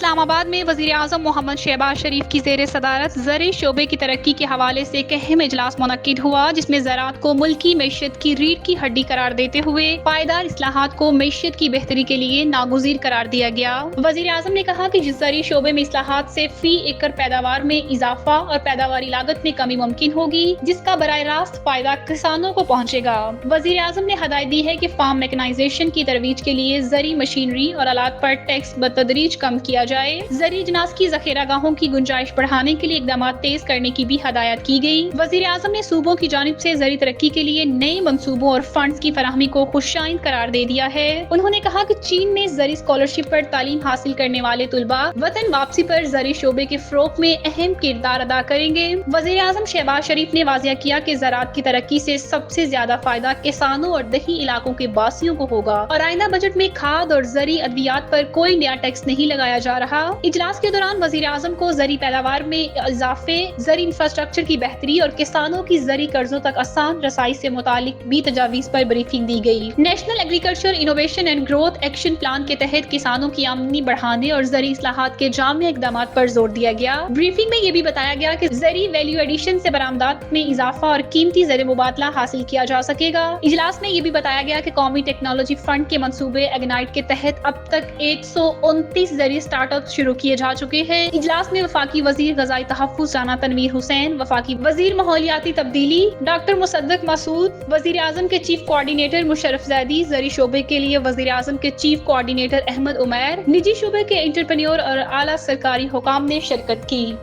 اسلام آباد میں وزیر اعظم محمد شہباز شریف کی زیر صدارت زرعی شعبے کی ترقی کے حوالے سے ایک اہم اجلاس منعقد ہوا، جس میں زراعت کو ملکی معیشت کی ریڑھ کی ہڈی قرار دیتے ہوئے پائیدار اصلاحات کو معیشت کی بہتری کے لیے ناگزیر قرار دیا گیا۔ وزیر اعظم نے کہا کہ زرعی شعبے میں اصلاحات سے فی ایکڑ پیداوار میں اضافہ اور پیداواری لاگت میں کمی ممکن ہوگی، جس کا براہ راست فائدہ کسانوں کو پہنچے گا۔ وزیر اعظم نے ہدایت دی ہے کہ فارم میکنائزیشن کی ترویج کے لیے زرعی مشینری اور آلات پر ٹیکس بتدریج کم کیا جائے۔ زرعی اجناس کی ذخیرہ گاہوں کی گنجائش بڑھانے کے لیے اقدامات تیز کرنے کی بھی ہدایت کی گئی۔ وزیر اعظم نے صوبوں کی جانب سے زرعی ترقی کے لیے نئے منصوبوں اور فنڈز کی فراہمی کو خوشائند قرار دے دیا ہے۔ انہوں نے کہا کہ چین میں زرعی اسکالرشپ پر تعلیم حاصل کرنے والے طلباء وطن واپسی پر زرعی شعبے کے فروغ میں اہم کردار ادا کریں گے۔ وزیر اعظم شہباز شریف نے واضح کیا کہ زراعت کی ترقی سے سب سے زیادہ فائدہ کسانوں اور دیہی علاقوں کے باسیوں کو ہوگا، اور آئندہ بجٹ میں کھاد اور زرعی ادویات پر کوئی نیا ٹیکس نہیں لگایا جا رہا۔ اجلاس کے دوران وزیر اعظم کو زرعی پیداوار میں اضافے، زرعی انفراسٹرکچر کی بہتری اور کسانوں کی زرعی قرضوں تک آسان رسائی سے متعلق بھی تجاویز پر بریفنگ دی گئی۔ National agriculture innovation and growth action plan کے تحت کسانوں کی آمدنی بڑھانے اور زرعی اصلاحات کے جامع اقدامات پر زور دیا گیا۔ بریفنگ میں یہ بھی بتایا گیا کہ زرعی ویلیو ایڈیشن سے برآمدات میں اضافہ اور قیمتی زر مبادلہ حاصل کیا جا سکے گا۔ اجلاس میں یہ بھی بتایا گیا کہ قومی ٹیکنالوجی فنڈ کے منصوبے اگنائٹ کے تحت اب تک 129 زرعی اسٹارٹ اپ شروع کیے جا چکے ہیں۔ اجلاس میں وفاقی وزیر غذائی تحفظ رانا تنویر حسین، وفاقی وزیر ماحولیاتی تبدیلی ڈاکٹر مصدق مسعود، وزیر اعظم کے چیف کوآرڈینیٹر مشرف زیدی، زرعی شعبے کے لیے وزیر اعظم کے چیف کوآرڈینیٹر احمد عمیر، نجی شعبے کے انٹرپرینیور اور اعلیٰ سرکاری حکام نے شرکت کی۔